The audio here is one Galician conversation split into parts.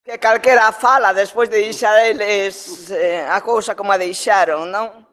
Que calquera fala despois de deixar eles a cousa como a deixaron, non?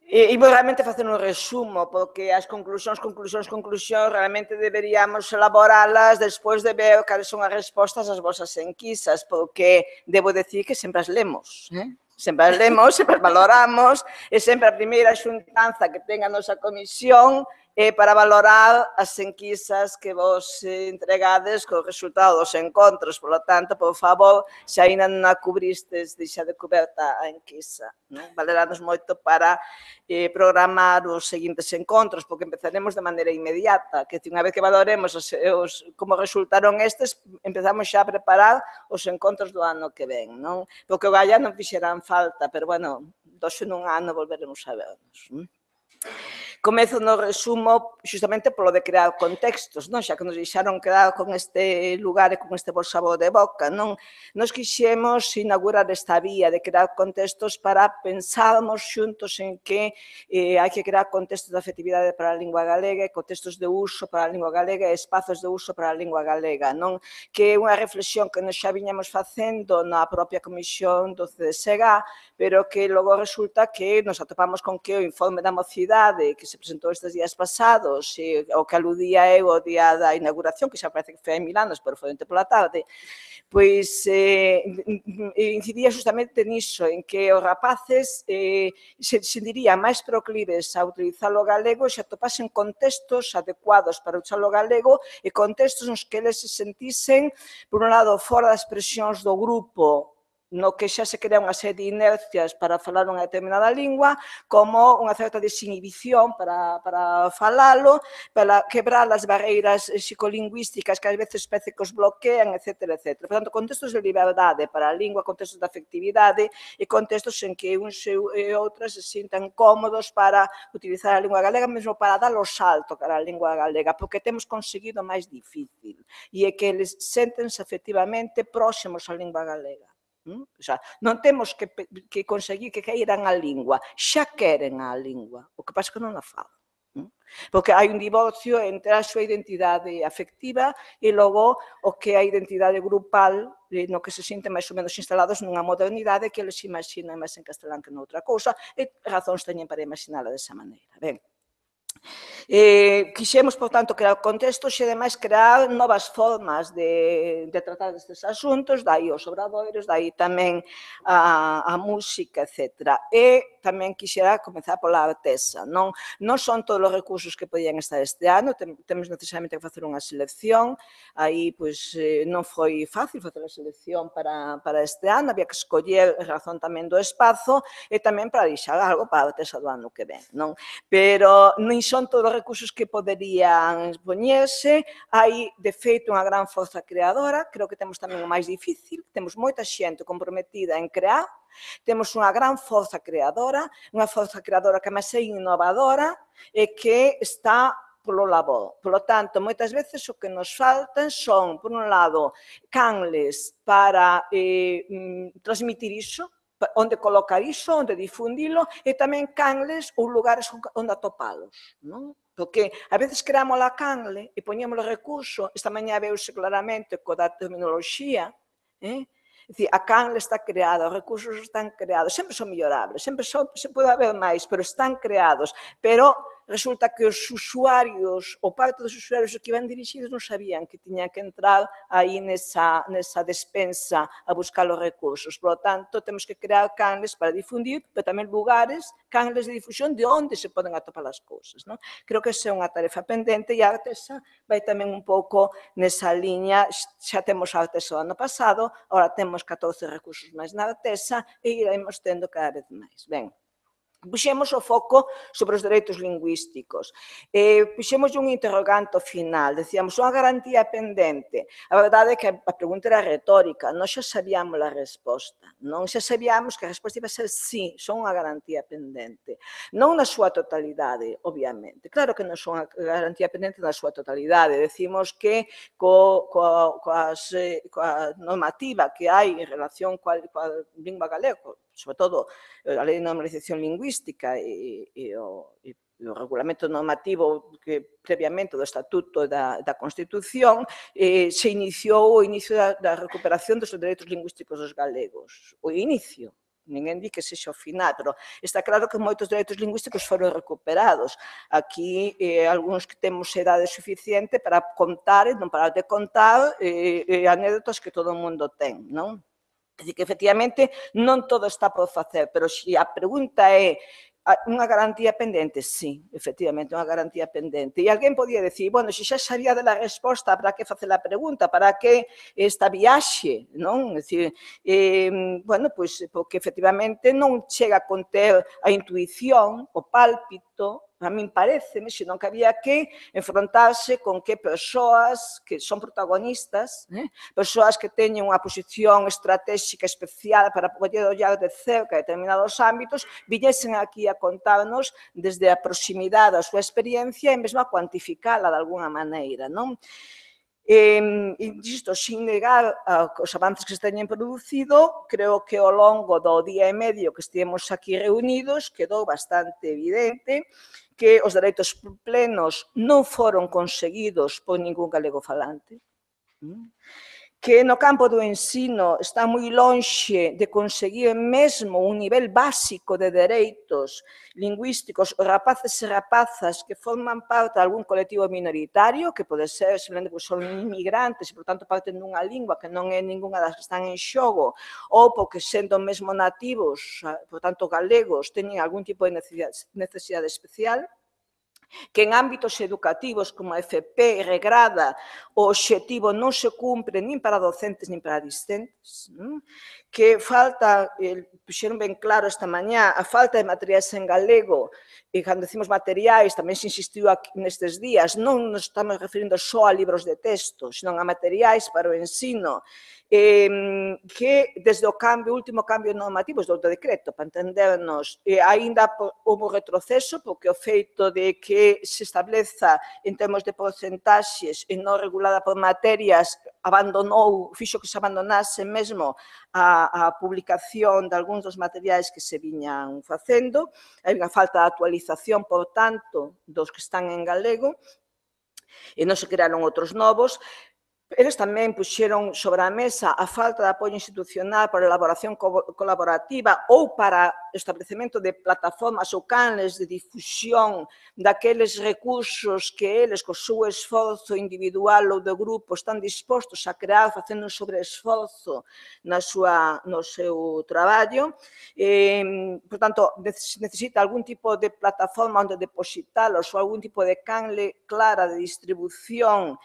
Imos realmente facer un resumo, porque as conclusións realmente deberíamos elaboralas despois de ver cales son as respostas ás vosas enquisas, porque debo decir que sempre as lemos, sempre as lemos, sempre as valoramos, e sempre a primeira xuntanza que tenga a nosa comisión para valorar as enquisas que vos entregades co resultado dos encontros. Por lo tanto, por favor, se aínda non a cubristes, deixa de coberta a enquisa. Valeranos moito para programar os seguintes encontros, porque empezaremos de maneira inmediata, que unha vez que valoremos como resultaron estes, empezamos xa a preparar os encontros do ano que ven, non? Porque o Gaia non fixerán falta, pero, bueno, doxe nun ano volveremos a vernos. Comezo no resumo xustamente polo de crear contextos, non? Xa que nos deixaron quedar con este lugar e con este bo sabor de boca, non? Nos quixemos inaugurar esta vía de crear contextos para pensarmos xuntos en que hai que crear contextos de afectividade para a lingua galega e contextos de uso para a lingua galega e espazos de uso para a lingua galega, non? Que é unha reflexión que nos xa viñamos facendo na propia comisión do CDSG, pero que logo resulta que nos atopamos con que o informe da mocidade que se presentou estes días pasados, o que aludía eu o día da inauguración, que xa parece que foi en Milanos, pero foi onte pola tarde, pois incidía justamente niso, en que os rapaces se dirían máis proclives a utilizar o galego e se atopasen contextos adecuados para usar o galego e contextos nos que eles se sentisen, por un lado, fora das presións do grupo, no que xa se crea unha serie de inercias para falar unha determinada lingua, como unha certa desinhibición para falalo, para quebrar as barreiras psicolingüísticas que ás veces parece que os bloquean, etc. Por tanto, contextos de liberdade para a lingua, contextos de afectividade e contextos en que uns e outras se sintan cómodos para utilizar a lingua galega, mesmo para dar o salto cara a lingua galega, porque temos conseguido máis difícil, e é que eles séntense efectivamente próximos á lingua galega. O sea, non temos que conseguir que queiran a lingua, xa queren a lingua, o que pasa que non a falan. Porque hai un divorcio entre a súa identidade afectiva e logo o que é a identidade grupal no que se sinten máis ou menos instalados nunha modernidade que eles imaginan máis en castelán que noutra cousa e razóns teñen para imaginala desa maneira. Ben, quixemos, por tanto, crear contextos e, ademais, crear novas formas de tratar destes asuntos, dai os obradoiros, dai tamén a música, etc. E tamén quixera comenzar pola artesa. Non son todos os recursos que podían estar este ano, temos necesariamente que facer unha selección, aí non foi fácil facer a selección para este ano, había que escoller en razón tamén do espazo e tamén para deixar algo para a artesa do ano que ven, non? Pero non son todos os recursos que poderían poñerse, hai de feito unha gran forza creadora, creo que temos tamén o máis difícil, temos moita xente comprometida en crear, temos unha gran forza creadora que máis é innovadora e que está polo labor. Por lo tanto, moitas veces o que nos faltan son, por un lado, canles para transmitir iso, onde colocar iso, onde difundilo, e tamén canles ou lugares onde atopalos, non? Porque a veces creamos a canle e poñemos o recurso, esta mañá veuse claramente co da terminoloxía, é dicir, a canle está creada, os recursos están creados, sempre son mellorables, sempre se pode haber máis, pero están creados, pero resulta que os usuarios, ou parte dos usuarios que iban dirixidos non sabían que tiñan que entrar aí nesa despensa a buscar os recursos. Por lo tanto, temos que crear canles para difundir, pero tamén lugares, canles de difusión de onde se poden atopar as cousas. Creo que esa é unha tarefa pendente e a artesa vai tamén un pouco nesa liña. Xa temos a artesa do ano pasado, agora temos 14 recursos máis na artesa e iremos tendo cada vez máis. Ben, puxemos o foco sobre os dereitos lingüísticos. Puxemos un interrogante ao final, decíamos, unha garantía pendente. A verdade é que a pregunta era retórica, nós xa sabíamos a resposta, non xa sabíamos que a resposta iba a ser sí, son unha garantía pendente. Non na súa totalidade, obviamente. Claro que non son unha garantía pendente na súa totalidade. Decimos que coa normativa que hai en relación coa lingua galega, sobre todo a Lei de Normalización Lingüística e o regulamento normativo que previamente do Estatuto da Constitución, se iniciou o inicio da recuperación dos dereitos lingüísticos dos galegos. O inicio, ninguén di que sexa o final, pero está claro que moitos dereitos lingüísticos foron recuperados. Aquí, algúns que temos idade suficiente para contar, e non parar de contar, anécdotas que todo o mundo ten, non? É dicir, que efectivamente non todo está por facer, pero se a pregunta é unha garantía pendente, sí, efectivamente, unha garantía pendente. E alguén podía decir, bueno, se xa sabía da resposta, para que facer a pregunta, para que esta viaxe, non? É dicir, bueno, pois, porque efectivamente non chega a conter a intuición, o pálpito, a min pareceme, senón que había que enfrontarse con que persoas que son protagonistas, persoas que teñen unha posición estratégica especial para poder ollar de cerca determinados ámbitos, viñesen aquí a contarnos desde a proximidade da súa experiencia e mesmo a cuantificala de alguna maneira, non? Insisto, sin negar os avances que se teñen producido, creo que ao longo do día e medio que estivemos aquí reunidos quedou bastante evidente que os dereitos plenos non foron conseguidos por ningún galego falante, que no campo do ensino está moi lonxe de conseguir mesmo un nivel básico de dereitos lingüísticos os rapaces e rapazas que forman parte de algún colectivo minoritario, que pode ser simplemente porque son inmigrantes e, por tanto, parten dunha lingua que non é ninguna das que están en xogo, ou porque, sendo mesmo nativos, por tanto, galegos, teñen algún tipo de necesidade especial, que en ámbitos educativos como a FP regrada o obxectivo non se cumpre nin para docentes nin para discentes, que falta, puxeron ben claro esta mañá, a falta de materiais en galego, e cando decimos materiais tamén se insistiu nestes días, non nos estamos referindo só a libros de texto, senón a materiais para o ensino, que desde o último cambio normativo, desde o decreto, para entendernos, aínda houve retroceso, porque o feito de que se estableza en termos de porcentaxes e non regulada por materias, fixo que se abandonase mesmo a publicación de algúns dos materiais que se viñan facendo, hai unha falta de actualización, por tanto, dos que están en galego, e non se crearon outros novos. Eles tamén puxeron sobre a mesa a falta de apoio institucional para a elaboración colaborativa ou para o establecemento de plataformas ou canles de difusión daqueles recursos que eles, co seu esforzo individual ou de grupo, están dispostos a crear facendo un sobreesforzo no seu traballo. Por tanto, necesita algún tipo de plataforma onde depositalos ou algún tipo de canle clara de distribución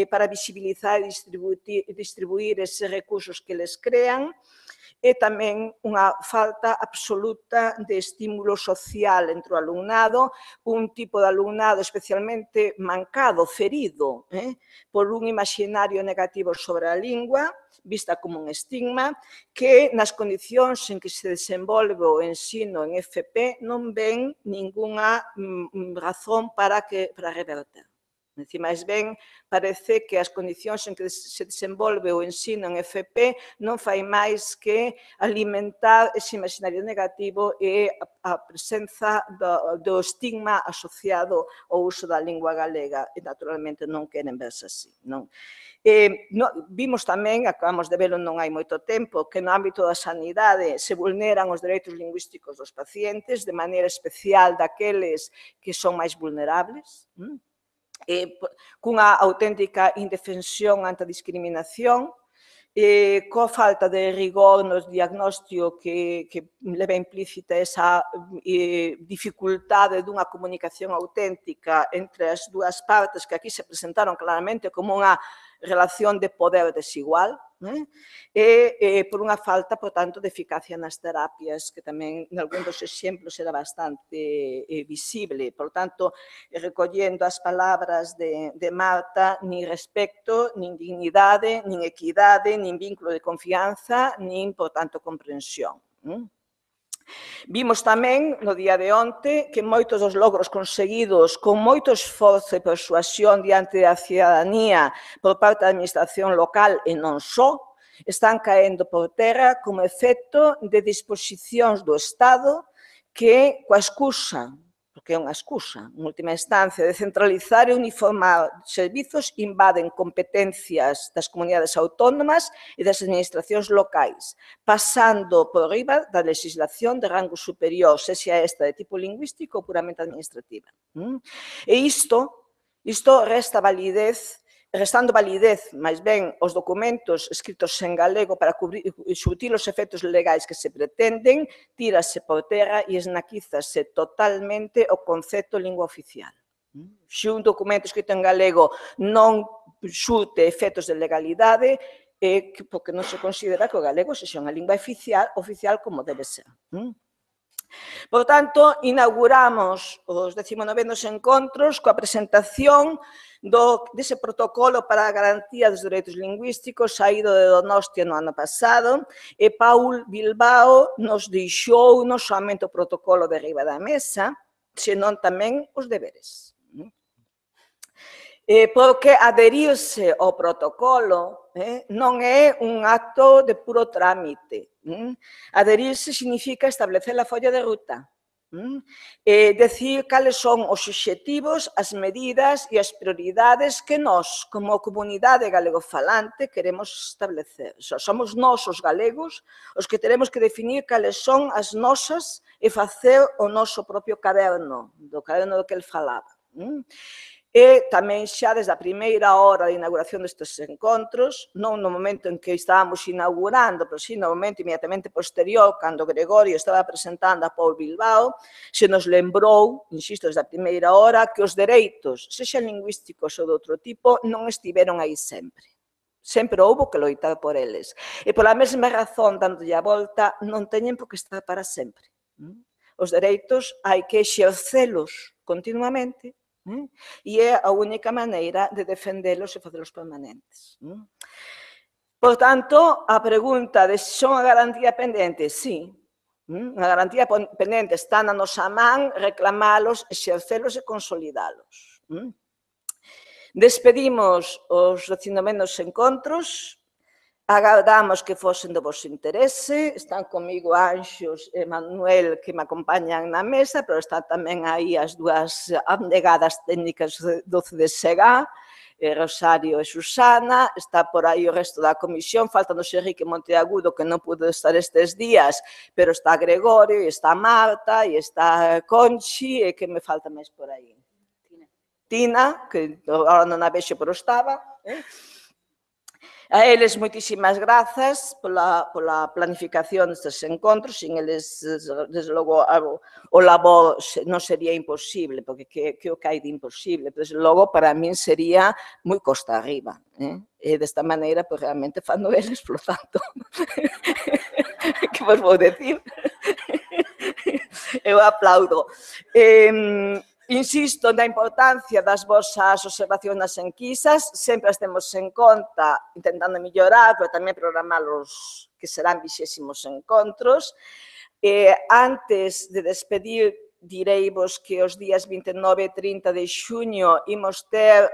para visibilizar e distribuir eses recursos que les crean, e tamén unha falta absoluta de estímulo social entre o alumnado, un tipo de alumnado especialmente mancado, ferido, por un imaginario negativo sobre a lingua, vista como un estigma, que nas condicións en que se desenvolve o ensino en FP non ven ningunha razón para reverter. Máis ben, parece que as condicións en que se desenvolve o ensino en FP non fai máis que alimentar ese imaginario negativo e a presenza do estigma asociado ao uso da lingua galega, e naturalmente non queren verse así, non? Vimos tamén, acabamos de velo non hai moito tempo, que no ámbito da sanidade se vulneran os dereitos lingüísticos dos pacientes, de maneira especial daqueles que son máis vulnerables, cunha auténtica indefensión ante a discriminación, coa falta de rigor no diagnóstico que leva implícita esa dificultade dunha comunicación auténtica entre as dúas partes que aquí se presentaron claramente como unha relación de poder desigual, e por unha falta, por tanto, de eficacia nas terapias, que tamén, en algún dos exemplos, era bastante visible. Por tanto, recollendo as palabras de Marta, nin respecto, nin dignidade, nin equidade, nin vínculo de confianza, nin, por tanto, comprensión. Vimos tamén, no día de onte, que moitos dos logros conseguidos con moito esforzo e persuasión diante da cidadanía por parte da administración local e non só, están caendo por terra como efecto de disposicións do Estado que, coa excusa porque é unha excusa. En última instancia, de centralizar e uniformar servizos invaden competencias das comunidades autónomas e das administracións locais, pasando por riba da legislación de rango superior, sexa esta de tipo lingüístico ou puramente administrativa. E isto restando validez, máis ben, os documentos escritos en galego para xurtir os efectos legais que se pretenden, tírase por terra e esnaquízase totalmente o concepto lingua oficial. Se un documento escrito en galego non xurte efectos de legalidade, é porque non se considera que o galego sexa unha lingua oficial como debe ser. Por tanto, inauguramos os 19º encontros coa presentación dese protocolo para a garantía dos dereitos lingüísticos saído de Donostia no ano pasado, e Paul Bilbao nos deixou non somente o protocolo de riba da mesa, senón tamén os deberes. Porque adherirse ao protocolo non é un acto de puro trámite. Adherirse significa establecer a folla de ruta, decir cales son os obxectivos, as medidas e as prioridades que nós, como comunidade galegofalante, queremos establecer. Somos nós, os galegos, os que teremos que definir cales son as nosas e facer o noso propio caderno, do caderno do que el falaba. E tamén xa desde a primeira hora de inauguración destes encontros, non no momento en que estábamos inaugurando, pero sí no momento inmediatamente posterior, cando Gregorio estaba presentando a Paul Bilbao, se nos lembrou, insisto, desde a primeira hora, que os dereitos, sexan lingüísticos ou de outro tipo, non estiveron aí sempre. Sempre houbo que loitar por eles. E pola mesma razón, dándolle a volta, non teñen por que estar para sempre. Os dereitos hai que exercelos continuamente, e é a única maneira de defendelos e facelos permanentes. Por tanto, a pregunta de se son a garantía pendente, sí. A garantía pendente está na nosa man reclamalos, exercelos e consolidalos. Despedimos os 19º encontros. Agardamos que fosen do vosso interese. Están comigo Anxos e Manuel, que me acompañan na mesa, pero están tamén aí as dúas abnegadas técnicas do CDSG, Rosario e Susana. Está por aí o resto da comisión. Faltanos Enrique Monteagudo, que non pudo estar estes días, pero está Gregorio, e está Marta, e está Conchi, e que me falta máis por aí? Tina, que agora non a vexo, pero estaba. A eles, moitísimas grazas pola planificación destes encontros. Sin eles, desde logo, o labor non sería imposible, porque que o que hai de imposible? Desde logo, para min sería moi costa arriba. E desta maneira, pois, realmente, fando eles, por tanto, que vos vou decir? Eu aplaudo. Insisto na importancia das vosas observacións nas enquisas, sempre as temos en conta, intentando mellorar, pero tamén programar os que serán 20º encontros. Antes de despedir, direivos que os días 29 e 30 de xuño imos ter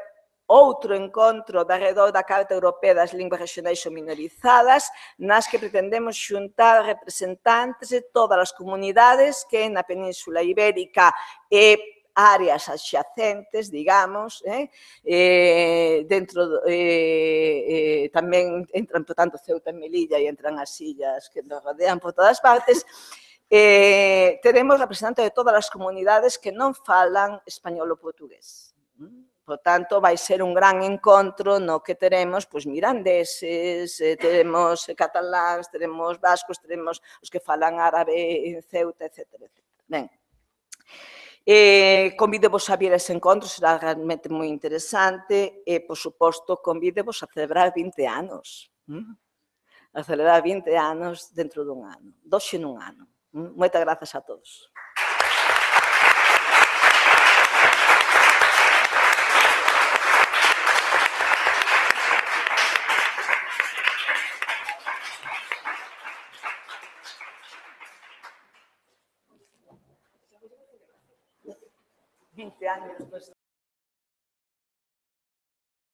outro encontro de arredor da Carta Europea das Linguas Regionais ou Minorizadas, nas que pretendemos xuntar representantes de todas as comunidades que na Península Ibérica e áreas adxacentes, digamos, dentro tamén entran, por tanto, Ceuta e Melilla e entran as illas que nos rodean por todas partes. Teremos representantes de todas as comunidades que non falan español ou portugués. Por tanto, vai ser un gran encontro no que teremos mirandeses, teremos cataláns, teremos vascos, teremos os que falan árabe en Ceuta, etc. Ben, convídevos a vir a ese encontro, será realmente moi interesante e, por suposto, convídevos a celebrar 20 anos. A celebrar 20 anos dentro dun ano, 12 nun ano. Moitas grazas a todos.